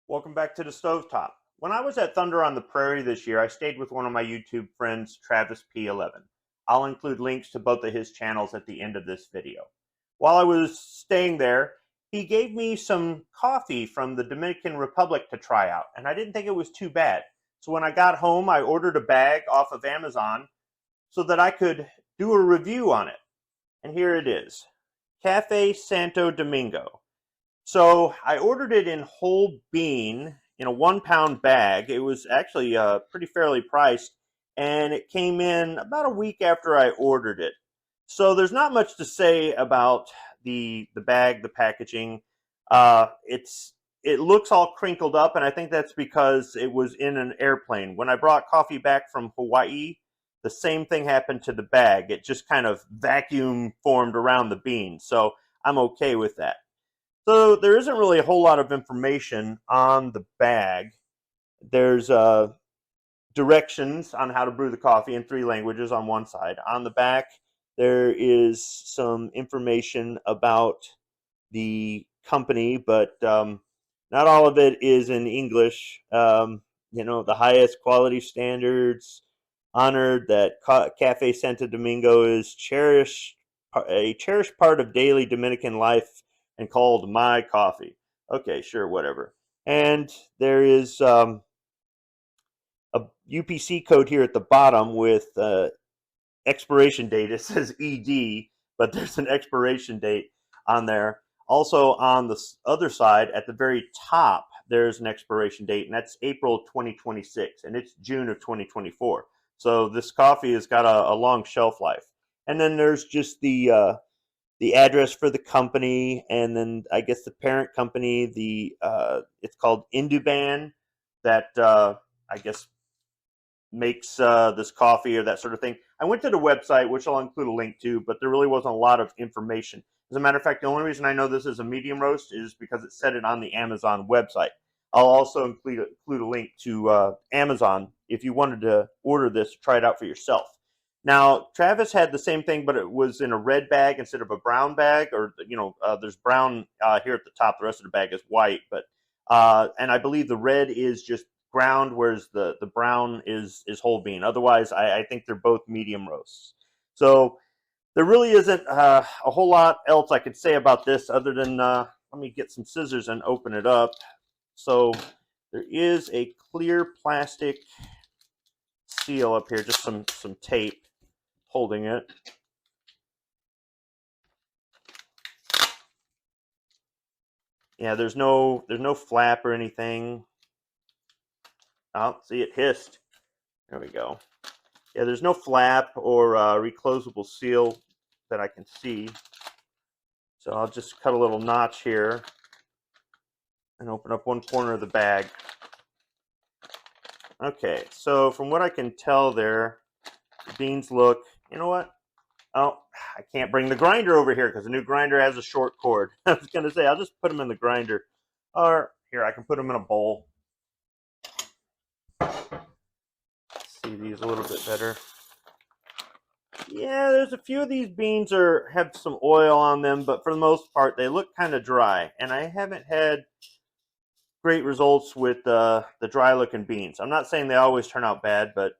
Welcome back to the Stovetop. When I was at Thunder on the Prairie this year, I stayed with one of my YouTube friends, Travis P11. I'll include links to both of his channels at the end of this video. While I was staying there, he gave me some coffee from the Dominican Republic to try out, and I didn't think it was too bad. So when I got home, I ordered a bag off of Amazon so that I could do a review on it. And here it is, Café Santo Domingo. So I ordered it in whole bean in a 1 pound bag. It was actually pretty fairly priced, and it came in about a week after I ordered it. So there's not much to say about the bag, the packaging. It looks all crinkled up, and I think that's because it was in an airplane. When I brought coffee back from Hawaii, the same thing happened to the bag. It just kind of vacuum formed around the bean. So I'm okay with that. So there isn't really a whole lot of information on the bag. There's directions on how to brew the coffee in 3 languages on one side. On the back, there is some information about the company, but not all of it is in English. The highest quality standards, honored that Cafe Santo Domingo is a cherished part of daily Dominican life and called my coffee. Okay, sure, whatever. And there is a UPC code here at the bottom with expiration date. It says ED, but there's an expiration date on there. Also on the other side, at the very top, there's an expiration date, and that's April 2026, and it's June of 2024. So this coffee has got a long shelf life. And then there's just the address for the company, and then I guess the parent company, it's called Induban, that I guess makes this coffee or that sort of thing. I went to the website, which I'll include a link to, but there really wasn't a lot of information. As a matter of fact, the only reason I know this is a medium roast is because it said it on the Amazon website. I'll also include a link to Amazon if you wanted to order this, try it out for yourself. Now, Travis had the same thing, but it was in a red bag instead of a brown bag, or there's brown here at the top. The rest of the bag is white, but and I believe the red is just ground, whereas the brown is whole bean. Otherwise, I think they're both medium roasts. So there really isn't a whole lot else I could say about this other than let me get some scissors and open it up. So there is a clear plastic seal up here, just some tape holding it. Yeah, there's no flap or anything. Oh, see, it hissed. There we go. Yeah, there's no flap or reclosable seal that I can see. So I'll just cut a little notch here and open up one corner of the bag. Okay, so from what I can tell there, the beans look, you know what? Oh, I can't bring the grinder over here because the new grinder has a short cord. I was going to say, I'll just put them in the grinder. Or here, I can put them in a bowl. See these a little bit better. Yeah, there's a few of these beans have some oil on them, but for the most part, they look kind of dry. And I haven't had great results with the dry looking beans. I'm not saying they always turn out bad, but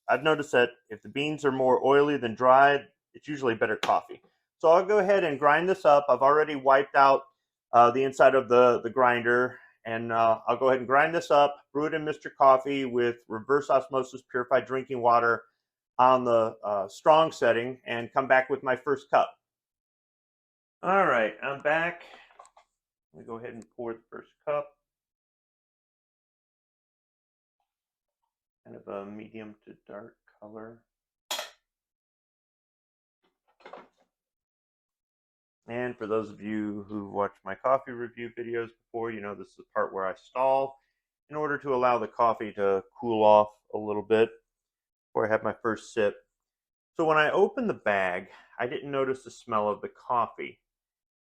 I've noticed that if the beans are more oily than dry, it's usually better coffee. So I'll go ahead and grind this up. I've already wiped out the inside of the grinder, and I'll go ahead and grind this up, brew it in Mr. Coffee with reverse osmosis purified drinking water on the strong setting, and come back with my first cup. All right, I'm back. Let me go ahead and pour the first cup. Kind of a medium to dark color. And for those of you who've watched my coffee review videos before, you know this is the part where I stall in order to allow the coffee to cool off a little bit before I have my first sip. So when I opened the bag, I didn't notice the smell of the coffee.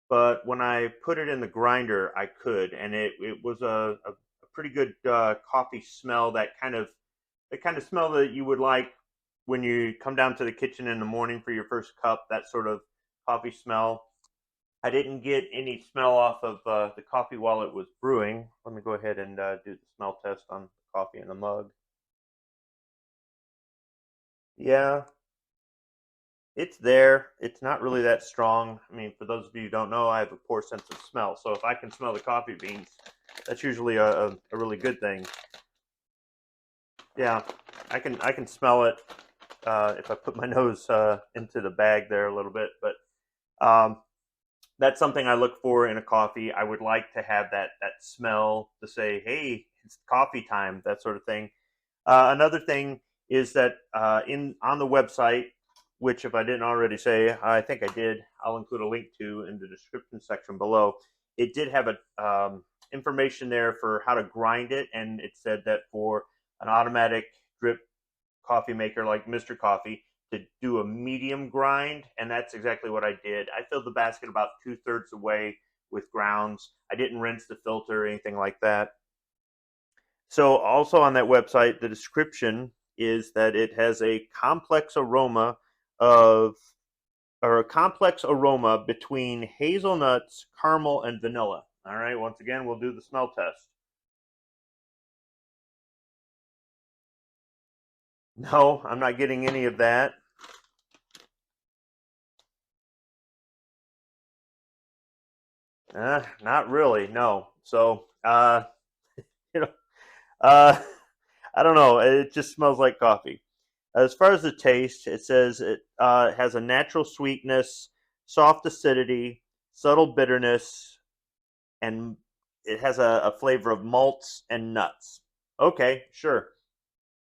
But when I put it in the grinder, I could, and it was a pretty good coffee smell. The kind of smell that you would like when you come down to the kitchen in the morning for your first cup. That sort of coffee smell. I didn't get any smell off of the coffee while it was brewing. Let me go ahead and do the smell test on the coffee in the mug. Yeah, it's there. It's not really that strong. I mean, for those of you who don't know, I have a poor sense of smell. So if I can smell the coffee beans, that's usually a really good thing. Yeah, I can smell it if I put my nose into the bag there a little bit. But that's something I look for in a coffee. I would like to have that smell to say, hey, it's coffee time, that sort of thing. Another thing is that on the website, which if I didn't already say, I think I did, I'll include a link to in the description section below. It did have a information there for how to grind it, and it said that for an automatic drip coffee maker like Mr. Coffee, to do a medium grind, and that's exactly what I did. I filled the basket about 2/3 the way with grounds. I didn't rinse the filter or anything like that. So also on that website, the description is that it has a complex aroma of or a complex aroma between hazelnuts, caramel, and vanilla. All right, once again, we'll do the smell test. No, I'm not getting any of that. Not really, no. So, you know, uh, I don't know. It just smells like coffee. As far as the taste, it says it has a natural sweetness, soft acidity, subtle bitterness, and it has a flavor of malts and nuts. Okay, sure.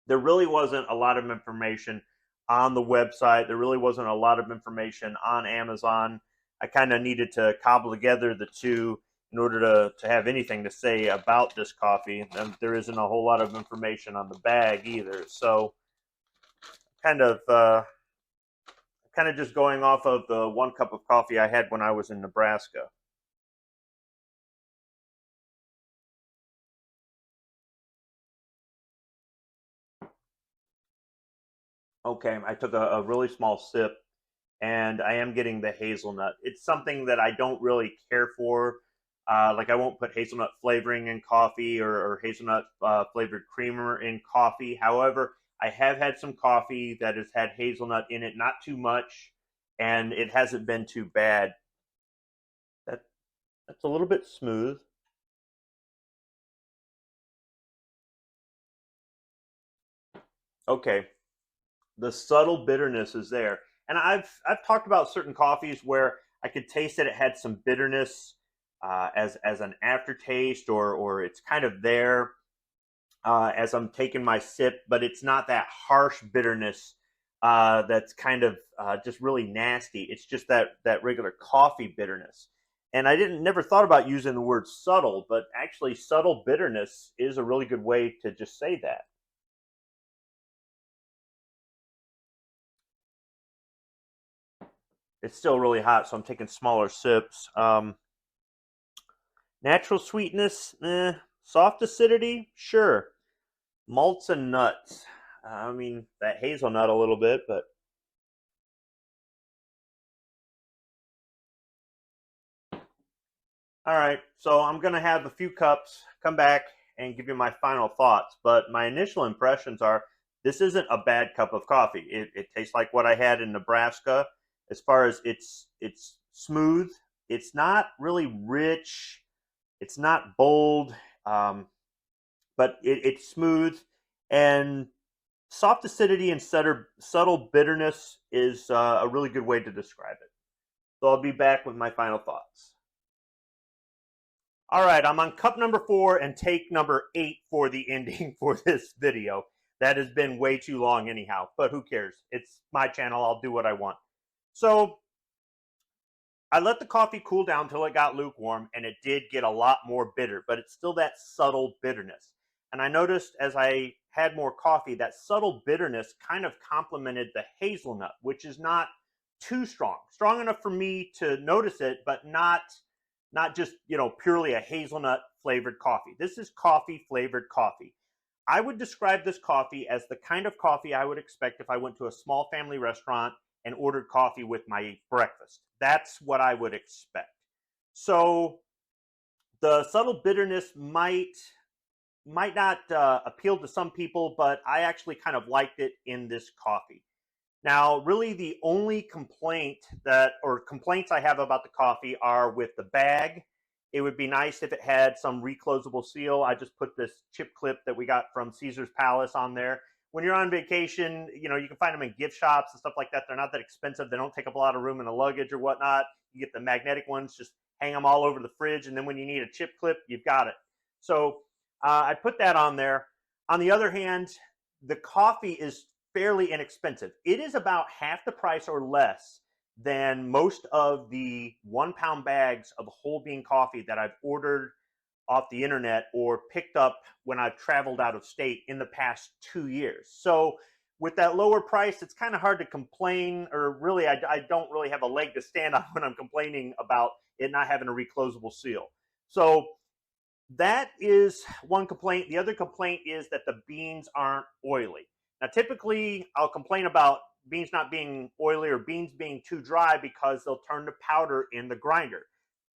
There really wasn't a lot of information on the website. There really wasn't a lot of information on Amazon. I kind of needed to cobble together the two in order to have anything to say about this coffee. And there isn't a whole lot of information on the bag either. So kind of kind of just going off of the 1 cup of coffee I had when I was in Nebraska. Okay, I took a really small sip, and I am getting the hazelnut. It's something that I don't really care for. Like I won't put hazelnut flavoring in coffee or hazelnut flavored creamer in coffee. However, I have had some coffee that has had hazelnut in it, not too much, and it hasn't been too bad. That that's a little bit smooth. Okay, the subtle bitterness is there, and I've talked about certain coffees where I could taste that it had some bitterness as an aftertaste, or it's kind of there as I'm taking my sip, but it's not that harsh bitterness that's kind of just really nasty. It's just that regular coffee bitterness. And I didn't never thought about using the word subtle, but actually subtle bitterness is a really good way to just say that. It's still really hot, so I'm taking smaller sips. Natural sweetness, soft acidity, sure. Malts and nuts. I mean, that hazelnut a little bit, but all right. So I'm going to have a few cups, come back and give you my final thoughts. But my initial impressions are this isn't a bad cup of coffee. It tastes like what I had in Nebraska. As far as it's smooth, it's not really rich, it's not bold, but it's smooth, and soft acidity and subtle bitterness is a really good way to describe it. So I'll be back with my final thoughts. All right, I'm on cup number 4 and take number 8 for the ending for this video. That has been way too long anyhow, but who cares? It's my channel. I'll do what I want. So I let the coffee cool down till it got lukewarm, and it did get a lot more bitter, but it's still that subtle bitterness. And I noticed as I had more coffee, that subtle bitterness kind of complemented the hazelnut, which is not too strong. Strong enough for me to notice it, but not just, purely a hazelnut flavored coffee. This is coffee flavored coffee. I would describe this coffee as the kind of coffee I would expect if I went to a small family restaurant and ordered coffee with my breakfast. That's what I would expect. So the subtle bitterness might might not appeal to some people, but I actually kind of liked it in this coffee. Now, really the only complaints I have about the coffee are with the bag. It would be nice if it had some reclosable seal. I just put this chip clip that we got from Caesar's Palace on there. When you're on vacation, you know, you can find them in gift shops and stuff like that. They're not that expensive. They don't take up a lot of room in the luggage or whatnot. You get the magnetic ones, just hang them all over the fridge, and then when you need a chip clip, you've got it. So I put that on there. On the other hand, the coffee is fairly inexpensive. It is about half the price or less than most of the 1 pound bags of whole bean coffee that I've ordered off the internet or picked up when I've traveled out of state in the past 2 years. So with that lower price, it's kind of hard to complain, or really, I don't really have a leg to stand on when I'm complaining about it not having a reclosable seal. So that is one complaint. The other complaint is that the beans aren't oily. Now, typically, I'll complain about beans not being oily or beans being too dry because they'll turn to powder in the grinder.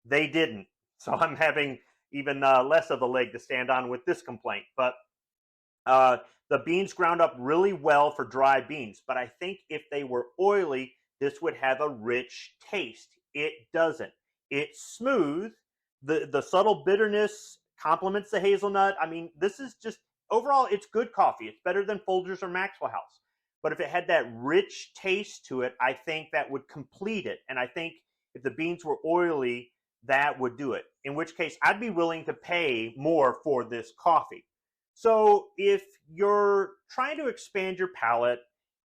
They didn't. So I'm having even less of a leg to stand on with this complaint. But the beans ground up really well for dry beans. But I think if they were oily, this would have a rich taste. It doesn't. It's smooth. The subtle bitterness complements the hazelnut. I mean, this is just, overall, it's good coffee. It's better than Folgers or Maxwell House. But if it had that rich taste to it, I think that would complete it. And I think if the beans were oily, that would do it. In which case, I'd be willing to pay more for this coffee. So if you're trying to expand your palate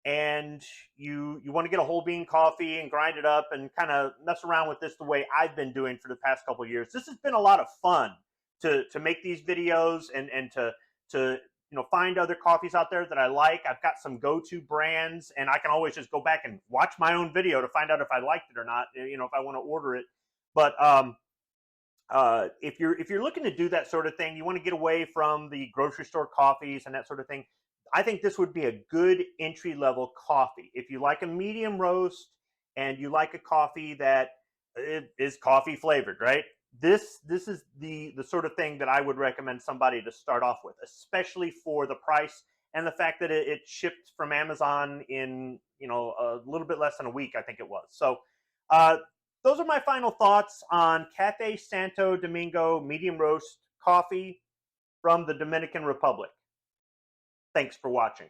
and you want to get a whole bean coffee and grind it up and kind of mess around with this the way I've been doing for the past couple of years, this has been a lot of fun to make these videos and to find other coffees out there that I like. I've got some go-to brands, and I can always just go back and watch my own video to find out if I liked it or not, if I want to order it. But if you're looking to do that sort of thing, you want to get away from the grocery store coffees and that sort of thing, I think this would be a good entry-level coffee. If you like a medium roast and you like a coffee that is coffee flavored, right? This is the sort of thing that I would recommend somebody to start off with, especially for the price and the fact that it shipped from Amazon in a little bit less than a week, I think it was. So those are my final thoughts on Café Santo Domingo medium roast coffee from the Dominican Republic. Thanks for watching.